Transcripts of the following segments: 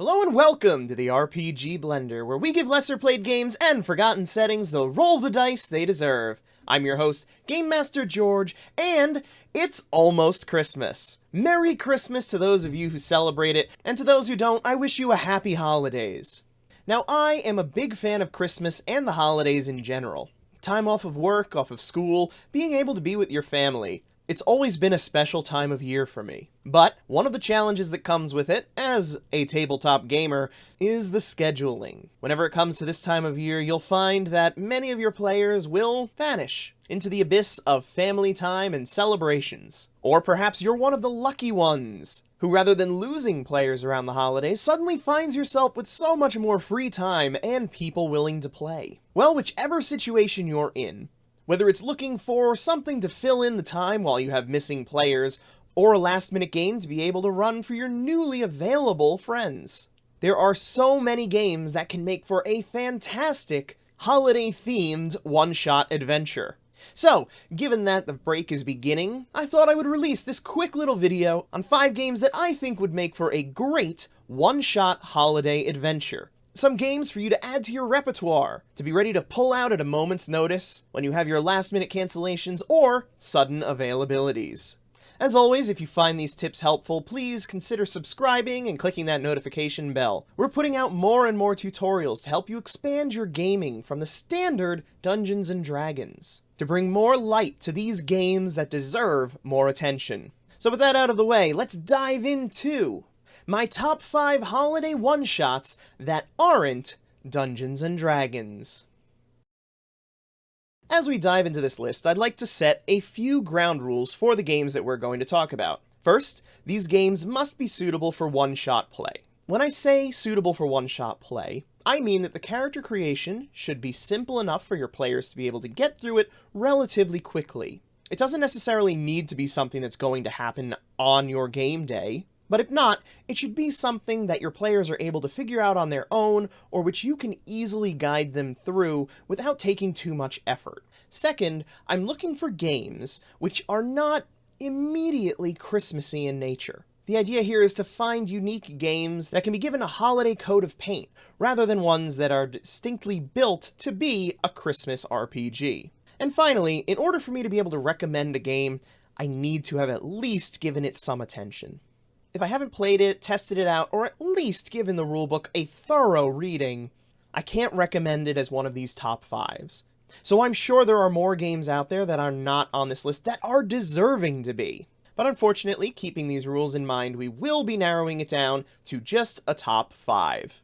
Hello and welcome to the RPG Blender, where we give lesser played games and forgotten settings the roll of the dice they deserve. I'm your host, Game Master George, and it's almost Christmas. Merry Christmas to those of you who celebrate it, and to those who don't, I wish you a happy holidays. Now, I am a big fan of Christmas and the holidays in general. Time off of work, off of school, being able to be with your family. It's always been a special time of year for me. But one of the challenges that comes with it, as a tabletop gamer, is the scheduling. Whenever it comes to this time of year, you'll find that many of your players will vanish into the abyss of family time and celebrations. Or perhaps you're one of the lucky ones, who rather than losing players around the holidays, suddenly finds yourself with so much more free time and people willing to play. Well, whichever situation you're in, whether it's looking for something to fill in the time while you have missing players, or a last-minute game to be able to run for your newly available friends, there are so many games that can make for a fantastic holiday-themed one-shot adventure. So, given that the break is beginning, I thought I would release this quick little video on 5 games that I think would make for a great one-shot holiday adventure. Some games for you to add to your repertoire, to be ready to pull out at a moment's notice when you have your last-minute cancellations or sudden availabilities. As always, if you find these tips helpful, please consider subscribing and clicking that notification bell. We're putting out more and more tutorials to help you expand your gaming from the standard Dungeons & Dragons, to bring more light to these games that deserve more attention. So with that out of the way, let's dive into my top 5 holiday one-shots that aren't Dungeons & Dragons. As we dive into this list, I'd like to set a few ground rules for the games that we're going to talk about. First, these games must be suitable for one-shot play. When I say suitable for one-shot play, I mean that the character creation should be simple enough for your players to be able to get through it relatively quickly. It doesn't necessarily need to be something that's going to happen on your game day, but if not, it should be something that your players are able to figure out on their own, or which you can easily guide them through without taking too much effort. Second, I'm looking for games which are not immediately Christmassy in nature. The idea here is to find unique games that can be given a holiday coat of paint, rather than ones that are distinctly built to be a Christmas RPG. And finally, in order for me to be able to recommend a game, I need to have at least given it some attention. If I haven't played it, tested it out, or at least given the rulebook a thorough reading, I can't recommend it as one of these top 5s. So I'm sure there are more games out there that are not on this list that are deserving to be. But unfortunately, keeping these rules in mind, we will be narrowing it down to just a top 5.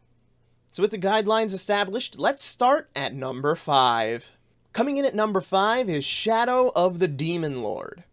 So with the guidelines established, let's start at number 5. Coming in at number 5 is Shadow of the Demon Lord.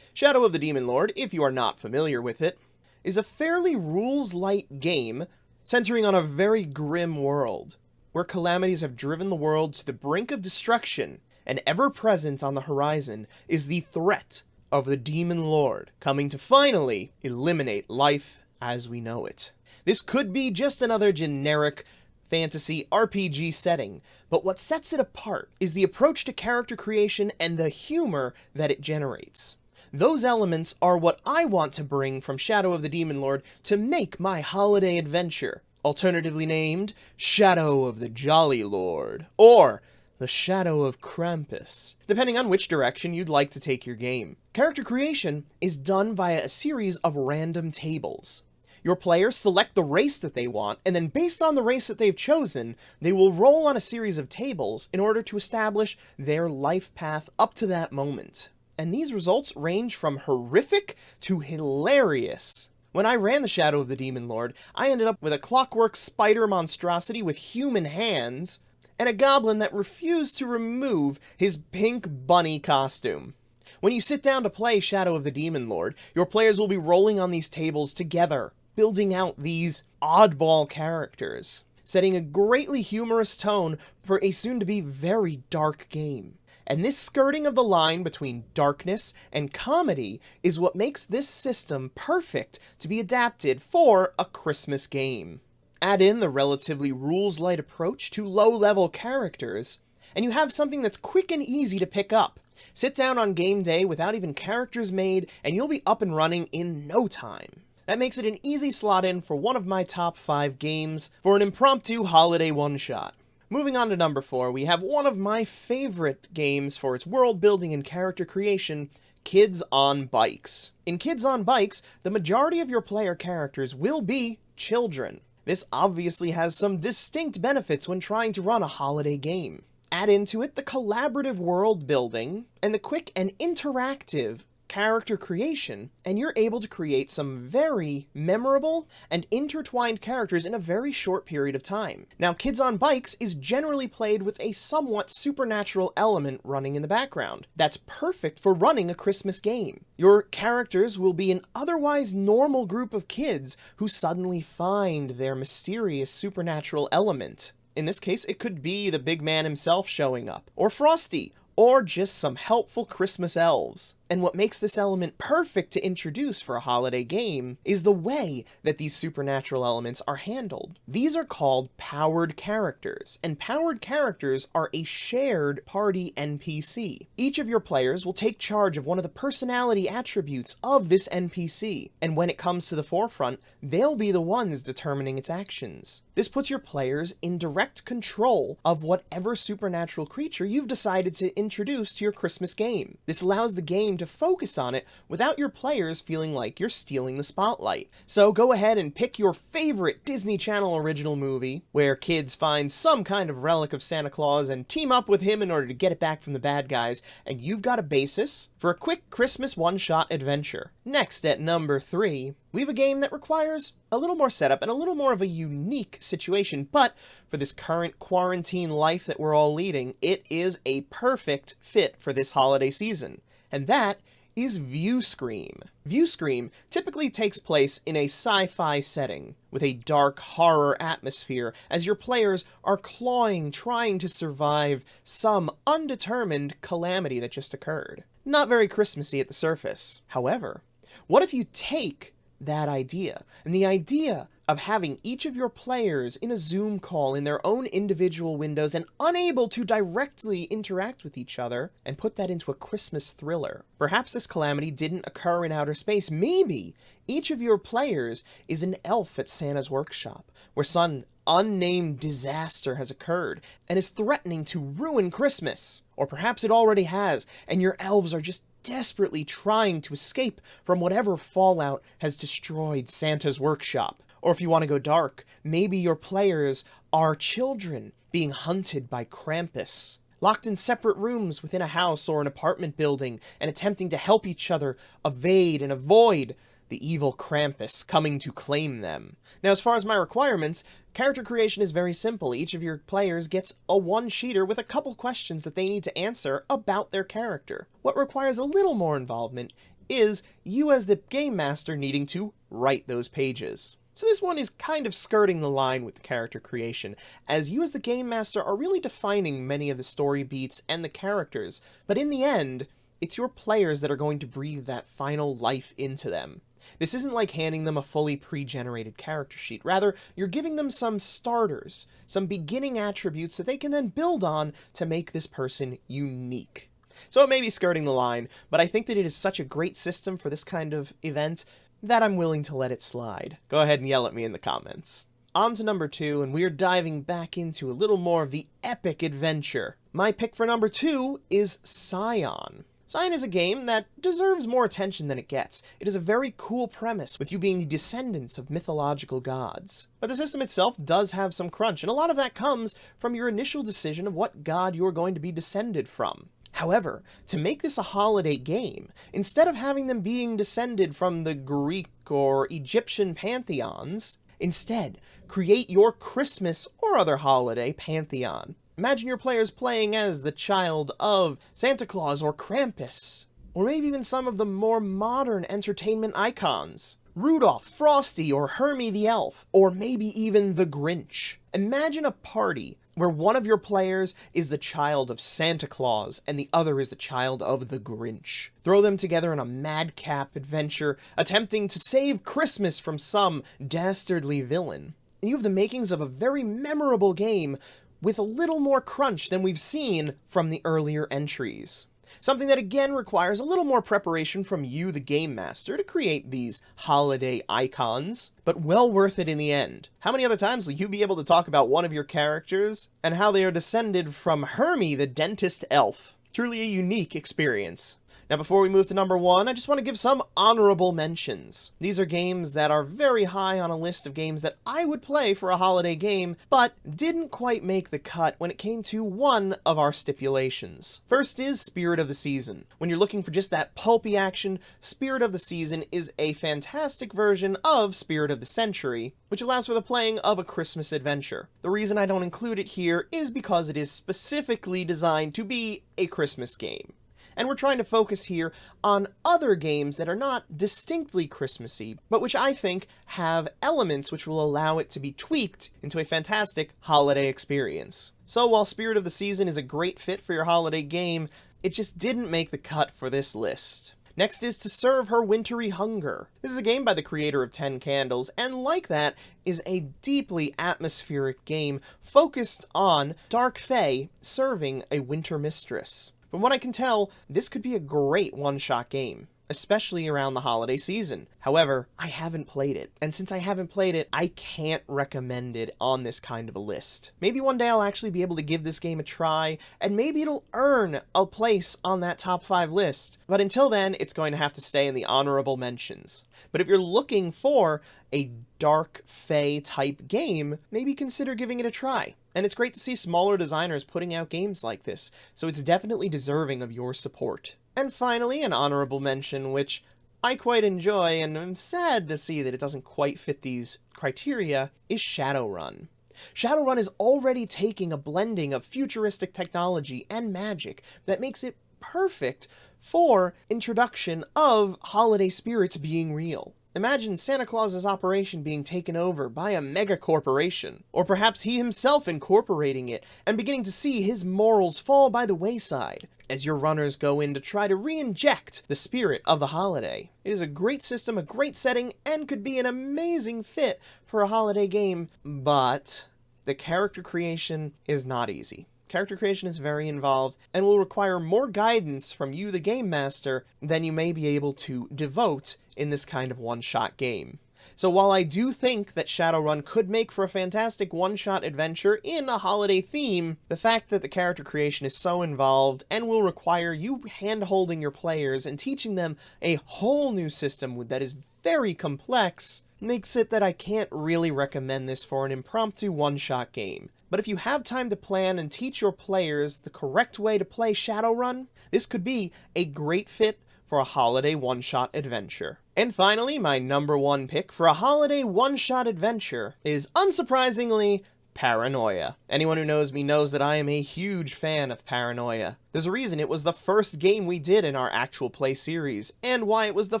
Shadow of the Demon Lord, if you are not familiar with it, is a fairly rules-light game centering on a very grim world, where calamities have driven the world to the brink of destruction, and ever present on the horizon is the threat of the Demon Lord coming to finally eliminate life as we know it. This could be just another generic fantasy RPG setting, but what sets it apart is the approach to character creation and the humor that it generates. Those elements are what I want to bring from Shadow of the Demon Lord to make my holiday adventure, alternatively named Shadow of the Jolly Lord, or the Shadow of Krampus, depending on which direction you'd like to take your game. Character creation is done via a series of random tables. Your players select the race that they want, and then based on the race that they've chosen, they will roll on a series of tables in order to establish their life path up to that moment. And these results range from horrific to hilarious. When I ran the Shadow of the Demon Lord, I ended up with a clockwork spider monstrosity with human hands, and a goblin that refused to remove his pink bunny costume. When you sit down to play Shadow of the Demon Lord, your players will be rolling on these tables together, building out these oddball characters, setting a greatly humorous tone for a soon-to-be very dark game. And this skirting of the line between darkness and comedy is what makes this system perfect to be adapted for a Christmas game. Add in the relatively rules-light approach to low-level characters, and you have something that's quick and easy to pick up. Sit down on game day without even characters made, and you'll be up and running in no time. That makes it an easy slot in for one of my top 5 games for an impromptu holiday one-shot. Moving on to number 4, we have one of my favorite games for its world building and character creation, Kids on Bikes. In Kids on Bikes, the majority of your player characters will be children. This obviously has some distinct benefits when trying to run a holiday game. Add into it the collaborative world building and the quick and interactive character creation, and you're able to create some very memorable and intertwined characters in a very short period of time. Now, Kids on Bikes is generally played with a somewhat supernatural element running in the background. That's perfect for running a Christmas game. Your characters will be an otherwise normal group of kids who suddenly find their mysterious supernatural element. In this case, it could be the big man himself showing up, or Frosty, or just some helpful Christmas elves. And what makes this element perfect to introduce for a holiday game is the way that these supernatural elements are handled. These are called powered characters, and powered characters are a shared party NPC. Each of your players will take charge of one of the personality attributes of this NPC, and when it comes to the forefront, they'll be the ones determining its actions. This puts your players in direct control of whatever supernatural creature you've decided to introduce to your Christmas game. This allows the game to focus on it without your players feeling like you're stealing the spotlight. So go ahead and pick your favorite Disney Channel original movie, where kids find some kind of relic of Santa Claus and team up with him in order to get it back from the bad guys, and you've got a basis for a quick Christmas one-shot adventure. Next, at number 3, we have a game that requires a little more setup and a little more of a unique situation, but for this current quarantine life that we're all leading, it is a perfect fit for this holiday season. And that is View Scream. View Scream typically takes place in a sci-fi setting, with a dark horror atmosphere as your players are clawing, trying to survive some undetermined calamity that just occurred. Not very Christmassy at the surface. However, what if you take that idea, and the idea of having each of your players in a Zoom call in their own individual windows and unable to directly interact with each other, and put that into a Christmas thriller. Perhaps this calamity didn't occur in outer space. Maybe each of your players is an elf at Santa's workshop, where some unnamed disaster has occurred and is threatening to ruin Christmas. Or perhaps it already has, and your elves are just desperately trying to escape from whatever fallout has destroyed Santa's workshop. Or if you want to go dark, maybe your players are children being hunted by Krampus, locked in separate rooms within a house or an apartment building and attempting to help each other evade and avoid the evil Krampus coming to claim them. Now, as far as my requirements, character creation is very simple. Each of your players gets a one-sheeter with a couple questions that they need to answer about their character. What requires a little more involvement is you as the game master needing to write those pages. So this one is kind of skirting the line with the character creation, as you as the game master are really defining many of the story beats and the characters, but in the end, it's your players that are going to breathe that final life into them. This isn't like handing them a fully pre-generated character sheet. Rather, you're giving them some starters, some beginning attributes that they can then build on to make this person unique. So it may be skirting the line, but I think that it is such a great system for this kind of event that I'm willing to let it slide. Go ahead and yell at me in the comments. On to number 2, and we're diving back into a little more of the epic adventure. My pick for number 2 is Scion. Scion is a game that deserves more attention than it gets. It is a very cool premise, with you being the descendants of mythological gods. But the system itself does have some crunch, and a lot of that comes from your initial decision of what god you're going to be descended from. However, to make this a holiday game, instead of having them being descended from the Greek or Egyptian pantheons, instead, create your Christmas or other holiday pantheon. Imagine your players playing as the child of Santa Claus or Krampus, or maybe even some of the more modern entertainment icons. Rudolph, Frosty, or Hermie the Elf, or maybe even the Grinch. Imagine a party where one of your players is the child of Santa Claus and the other is the child of the Grinch. Throw them together in a madcap adventure, attempting to save Christmas from some dastardly villain. And you have the makings of a very memorable game with a little more crunch than we've seen from the earlier entries. Something that again requires a little more preparation from you, the game master, to create these holiday icons, but well worth it in the end. How many other times will you be able to talk about one of your characters and how they are descended from Hermie, the dentist elf? Truly a unique experience. Now, before we move to number 1, I just want to give some honorable mentions. These are games that are very high on a list of games that I would play for a holiday game, but didn't quite make the cut when it came to one of our stipulations. First is Spirit of the Season. When you're looking for just that pulpy action, Spirit of the Season is a fantastic version of Spirit of the Century, which allows for the playing of a Christmas adventure. The reason I don't include it here is because it is specifically designed to be a Christmas game. And we're trying to focus here on other games that are not distinctly Christmassy, but which I think have elements which will allow it to be tweaked into a fantastic holiday experience. So while Spirit of the Season is a great fit for your holiday game, it just didn't make the cut for this list. Next is To Serve Her Wintery Hunger. This is a game by the creator of 10 Candles, and like that, is a deeply atmospheric game focused on dark fae serving a winter mistress. From what I can tell, this could be a great one-shot game, especially around the holiday season. However, I haven't played it, and since I haven't played it, I can't recommend it on this kind of a list. Maybe one day I'll actually be able to give this game a try, and maybe it'll earn a place on that top 5 list, but until then, it's going to have to stay in the honorable mentions. But if you're looking for a dark fae type game, maybe consider giving it a try. And it's great to see smaller designers putting out games like this, so it's definitely deserving of your support. And finally, an honorable mention, which I quite enjoy, and I'm sad to see that it doesn't quite fit these criteria, is Shadowrun. Shadowrun is already taking a blending of futuristic technology and magic that makes it perfect for introduction of holiday spirits being real. Imagine Santa Claus's operation being taken over by a mega corporation, or perhaps he himself incorporating it and beginning to see his morals fall by the wayside as your runners go in to try to re-inject the spirit of the holiday. It is a great system, a great setting, and could be an amazing fit for a holiday game, but the character creation is not easy. Character creation is very involved and will require more guidance from you, the game master, than you may be able to devote in this kind of one-shot game. So while I do think that Shadowrun could make for a fantastic one-shot adventure in a holiday theme, the fact that the character creation is so involved and will require you hand-holding your players and teaching them a whole new system that is very complex makes it that I can't really recommend this for an impromptu one-shot game. But if you have time to plan and teach your players the correct way to play Shadowrun, this could be a great fit for a holiday one-shot adventure. And finally, my number 1 pick for a holiday one-shot adventure is, unsurprisingly, Paranoia. Anyone who knows me knows that I am a huge fan of Paranoia. There's a reason it was the first game we did in our actual play series, and why it was the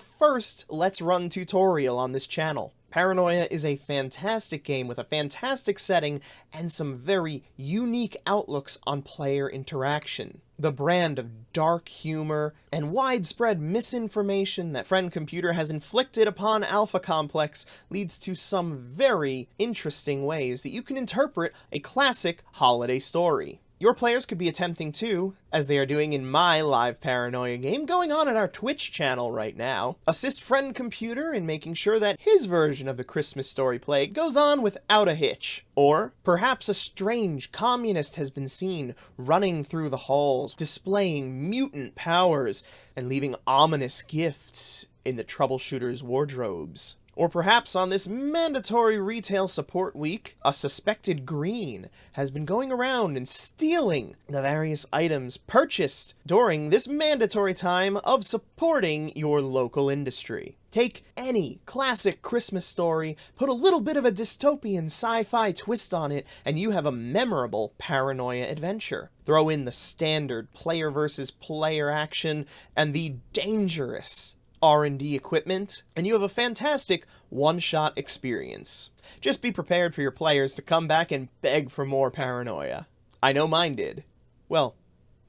first Let's Run tutorial on this channel. Paranoia is a fantastic game with a fantastic setting and some very unique outlooks on player interaction. The brand of dark humor and widespread misinformation that Friend Computer has inflicted upon Alpha Complex leads to some very interesting ways that you can interpret a classic holiday story. Your players could be attempting to, as they are doing in my live Paranoia game going on at our Twitch channel right now, assist Friend Computer in making sure that his version of the Christmas story play goes on without a hitch. Or perhaps a strange communist has been seen running through the halls, displaying mutant powers and leaving ominous gifts in the troubleshooters' wardrobes. Or perhaps on this mandatory retail support week, a suspected green has been going around and stealing the various items purchased during this mandatory time of supporting your local industry. Take any classic Christmas story, put a little bit of a dystopian sci-fi twist on it, and you have a memorable Paranoia adventure. Throw in the standard player versus player action and the dangerous R&D equipment, and you have a fantastic one-shot experience. Just be prepared for your players to come back and beg for more Paranoia. I know mine did. Well,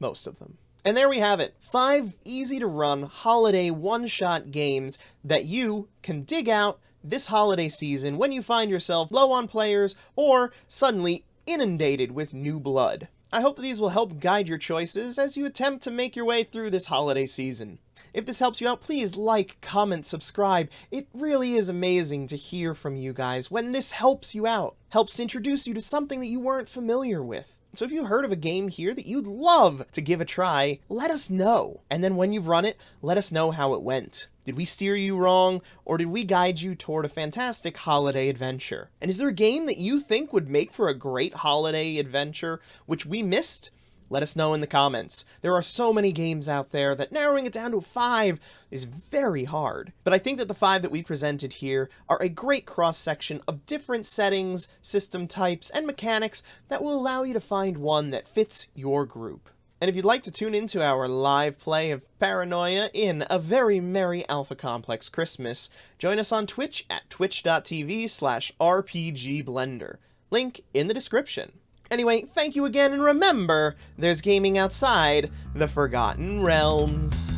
most of them. And there we have it. 5 easy-to-run holiday one-shot games that you can dig out this holiday season when you find yourself low on players or suddenly inundated with new blood. I hope that these will help guide your choices as you attempt to make your way through this holiday season. If this helps you out, please like, comment, subscribe. It really is amazing to hear from you guys when this helps you out, helps to introduce you to something that you weren't familiar with. So if you heard of a game here that you'd love to give a try, let us know. And then when you've run it, let us know how it went. Did we steer you wrong, or did we guide you toward a fantastic holiday adventure? And is there a game that you think would make for a great holiday adventure which we missed? Let us know in the comments. There are so many games out there that narrowing it down to 5 is very hard. But I think that the 5 that we presented here are a great cross-section of different settings, system types, and mechanics that will allow you to find one that fits your group. And if you'd like to tune into our live play of Paranoia in a very merry Alpha Complex Christmas, join us on Twitch at twitch.tv/RPGblender. Link in the description. Anyway, thank you again, and remember, there's gaming outside the Forgotten Realms.